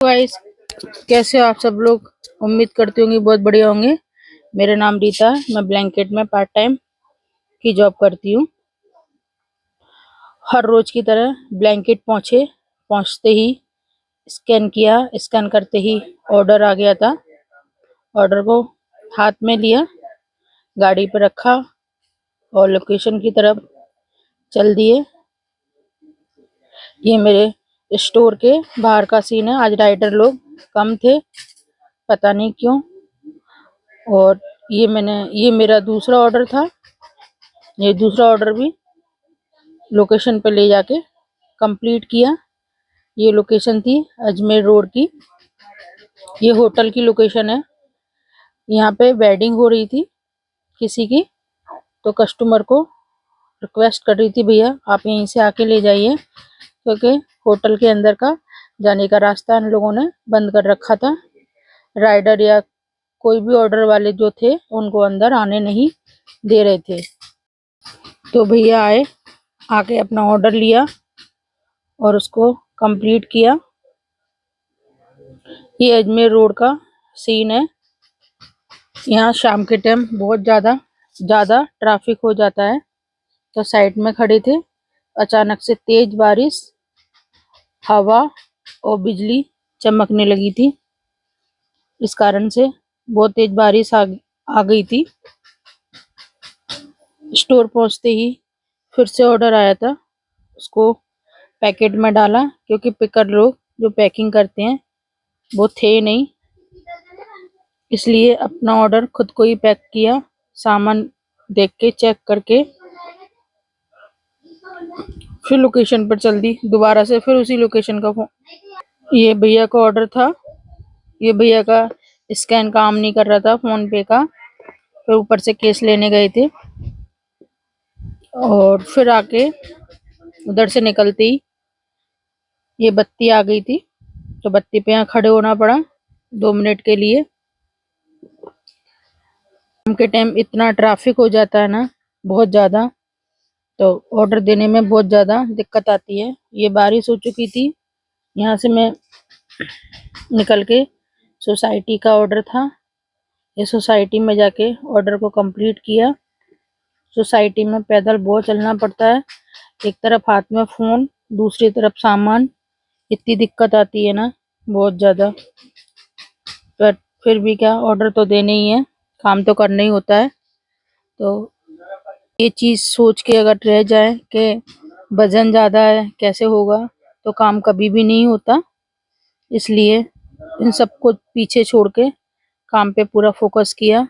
Guys, कैसे हो आप सब लोग। उम्मीद करती होंगी बहुत बढ़िया होंगे। मेरा नाम रीता है। मैं ब्लैंकेट में पार्ट टाइम की जॉब करती हूँ। हर रोज की तरह ब्लैंकेट पहुंचते ही स्कैन किया। स्कैन करते ही ऑर्डर आ गया था। ऑर्डर को हाथ में लिया, गाड़ी पे रखा और लोकेशन की तरफ चल दिए। ये मेरे स्टोर के बाहर का सीन है। आज राइडर लोग कम थे, पता नहीं क्यों। और ये मेरा दूसरा ऑर्डर था। ये दूसरा ऑर्डर भी लोकेशन पे ले जाके कंप्लीट किया। ये लोकेशन थी अजमेर रोड की। ये होटल की लोकेशन है। यहाँ पे वेडिंग हो रही थी किसी की, तो कस्टमर को रिक्वेस्ट कर रही थी, भैया आप यहीं से आके ले जाइए, क्योंकि होटल के अंदर का जाने का रास्ता इन लोगों ने बंद कर रखा था। राइडर या कोई भी ऑर्डर वाले जो थे उनको अंदर आने नहीं दे रहे थे। तो भैया आए, आके अपना ऑर्डर लिया और उसको कंप्लीट किया। ये अजमेर रोड का सीन है। यहाँ शाम के टाइम बहुत ज़्यादा ट्रैफिक हो जाता है। तो साइड में खड़े थे, अचानक से तेज बारिश, हवा और बिजली चमकने लगी थी। इस कारण से बहुत तेज बारिश आ गई थी। स्टोर पहुंचते ही फिर से ऑर्डर आया था, उसको पैकेट में डाला, क्योंकि पिकर लोग जो पैकिंग करते हैं वो थे नहीं, इसलिए अपना ऑर्डर खुद को ही पैक किया। सामान देख के चेक करके फिर लोकेशन पर चल दी दोबारा से। फिर उसी लोकेशन का ये भैया का ऑर्डर था। ये भैया का स्कैन काम नहीं कर रहा था फोन पे का, फिर ऊपर से केस लेने गए थे। और फिर आके उधर से निकलते ही ये बत्ती आ गई थी, तो बत्ती पे यहाँ खड़े होना पड़ा 2 मिनट के लिए। शाम के टाइम इतना ट्रैफिक हो जाता है ना, बहुत ज़्यादा, तो ऑर्डर देने में बहुत ज़्यादा दिक्कत आती है। ये बारिश हो चुकी थी। यहाँ से मैं निकल के सोसाइटी का ऑर्डर था, ये सोसाइटी में जाके ऑर्डर को कंप्लीट किया। सोसाइटी में पैदल बहुत चलना पड़ता है, एक तरफ हाथ में फ़ोन, दूसरी तरफ सामान। इतनी दिक्कत आती है ना, बहुत ज़्यादा। पर फिर भी क्या, ऑर्डर तो देने ही है, काम तो करना ही होता है। तो ये चीज़ सोच के अगर रह जाए कि वजन ज़्यादा है कैसे होगा, तो काम कभी भी नहीं होता। इसलिए इन सबको पीछे छोड़ के काम पे पूरा फोकस किया।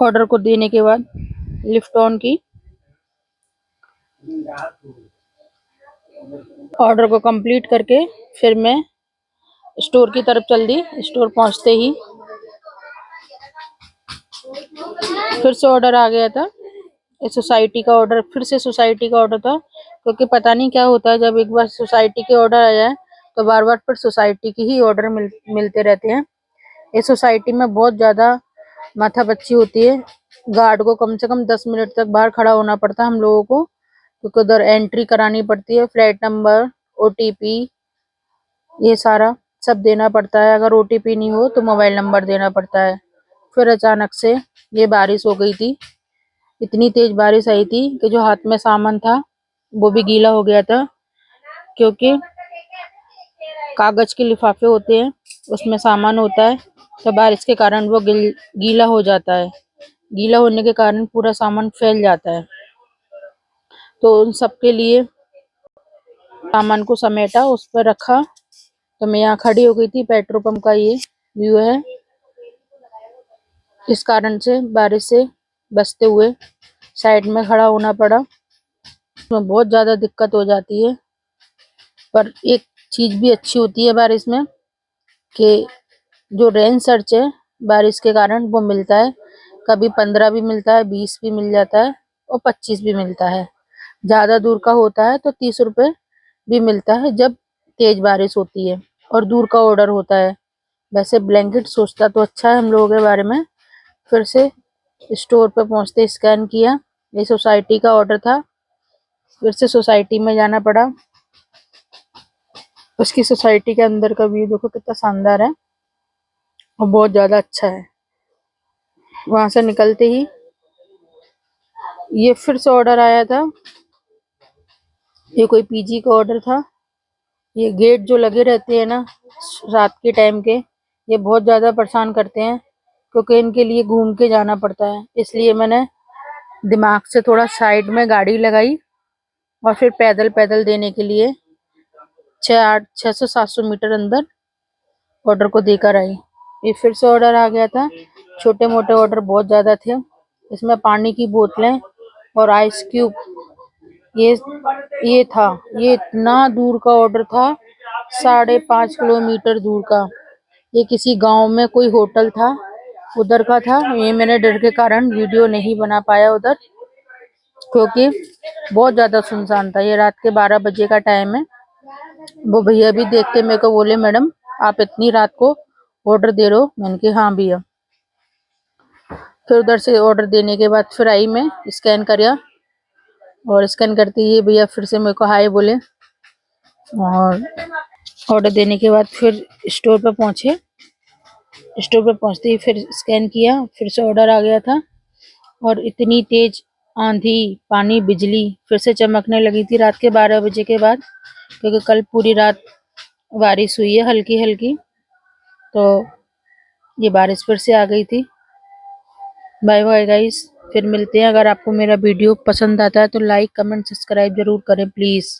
ऑर्डर को देने के बाद लिफ्ट ऑन की, ऑर्डर को कंप्लीट करके फिर मैं स्टोर की तरफ चल दी। स्टोर पहुंचते ही फिर से ऑर्डर आ गया था। इस सोसाइटी का ऑर्डर, फिर से सोसाइटी का ऑर्डर था, क्योंकि पता नहीं क्या होता है, जब एक बार सोसाइटी के ऑर्डर आ जाए तो बार बार फिर सोसाइटी की ही ऑर्डर मिलते रहते हैं। इस सोसाइटी में बहुत ज़्यादा माथापच्ची होती है। गार्ड को कम से कम 10 मिनट तक बाहर खड़ा होना पड़ता है हम लोगों को, क्योंकि उधर एंट्री करानी पड़ती है, फ्लैट नंबर, ओटीपी, ये सारा सब देना पड़ता है। अगर ओटीपी नहीं हो तो मोबाइल नंबर देना पड़ता है। फिर अचानक से ये बारिश हो गई थी। इतनी तेज बारिश आई थी कि जो हाथ में सामान था वो भी गीला हो गया था, क्योंकि कागज के लिफाफे होते हैं, उसमें सामान होता है, तो बारिश के कारण वो गीला हो जाता है। गीला होने के कारण पूरा सामान फैल जाता है। तो उन सब के लिए सामान को समेटा, उस पर रखा। तो मैं यहाँ खड़ी हो गई थी। पेट्रोल पंप का ये व्यू है। इस कारण से बारिश से बचते हुए साइड में खड़ा होना पड़ा। उसमें बहुत ज़्यादा दिक्कत हो जाती है। पर एक चीज़ भी अच्छी होती है बारिश में, कि जो रेन सर्च है बारिश के कारण वो मिलता है। कभी 15 भी मिलता है, 20 भी मिल जाता है और 25 भी मिलता है। ज़्यादा दूर का होता है तो 30 रुपए भी मिलता है जब तेज बारिश होती है और दूर का ऑर्डर होता है। वैसे ब्लैंकेट सोचता तो अच्छा है हम लोगों के बारे में। फिर से स्टोर पे पहुंचते स्कैन किया। ये सोसाइटी का ऑर्डर था, फिर से सोसाइटी में जाना पड़ा। उसकी सोसाइटी के अंदर का व्यू देखो कितना शानदार है और बहुत ज्यादा अच्छा है। वहां से निकलते ही ये फिर से ऑर्डर आया था। ये कोई पीजी का ऑर्डर था। ये गेट जो लगे रहते हैं ना रात के टाइम के, ये बहुत ज्यादा परेशान करते हैं क्योंकि इनके लिए घूम के जाना पड़ता है। इसलिए मैंने दिमाग से थोड़ा साइड में गाड़ी लगाई और फिर पैदल पैदल देने के लिए 600-700 मीटर अंदर ऑर्डर को देकर आई। ये फिर से ऑर्डर आ गया था। छोटे मोटे ऑर्डर बहुत ज्यादा थे। इसमें पानी की बोतलें और आइस क्यूब, ये था। ये इतना दूर का ऑर्डर था, 5.5 किलोमीटर दूर का। ये किसी गांव में कोई होटल था, उधर का था। ये मैंने डर के कारण वीडियो नहीं बना पाया उधर, क्योंकि बहुत ज्यादा सुनसान था। ये रात के 12 बजे का टाइम है। वो भैया भी देख के मेरे को बोले, मैडम आप इतनी रात को ऑर्डर दे रहे हो? मैंने कहा हाँ भैया। फिर उधर से ऑर्डर देने के बाद फिर आई, मैं स्कैन किया और स्कैन करते ही भैया फिर से मेरे को हाय बोले और ऑर्डर देने के बाद फिर स्टोर पर पहुंचे। स्टोर पर पहुंचते ही फिर स्कैन किया, फिर से ऑर्डर आ गया था। और इतनी तेज आंधी, पानी, बिजली फिर से चमकने लगी थी रात के 12 बजे के बाद, क्योंकि कल पूरी रात बारिश हुई है हल्की हल्की, तो ये बारिश फिर से आ गई थी। बाय बाय गाइस, फिर मिलते हैं। अगर आपको मेरा वीडियो पसंद आता है तो लाइक कमेंट सब्सक्राइब जरूर करें प्लीज।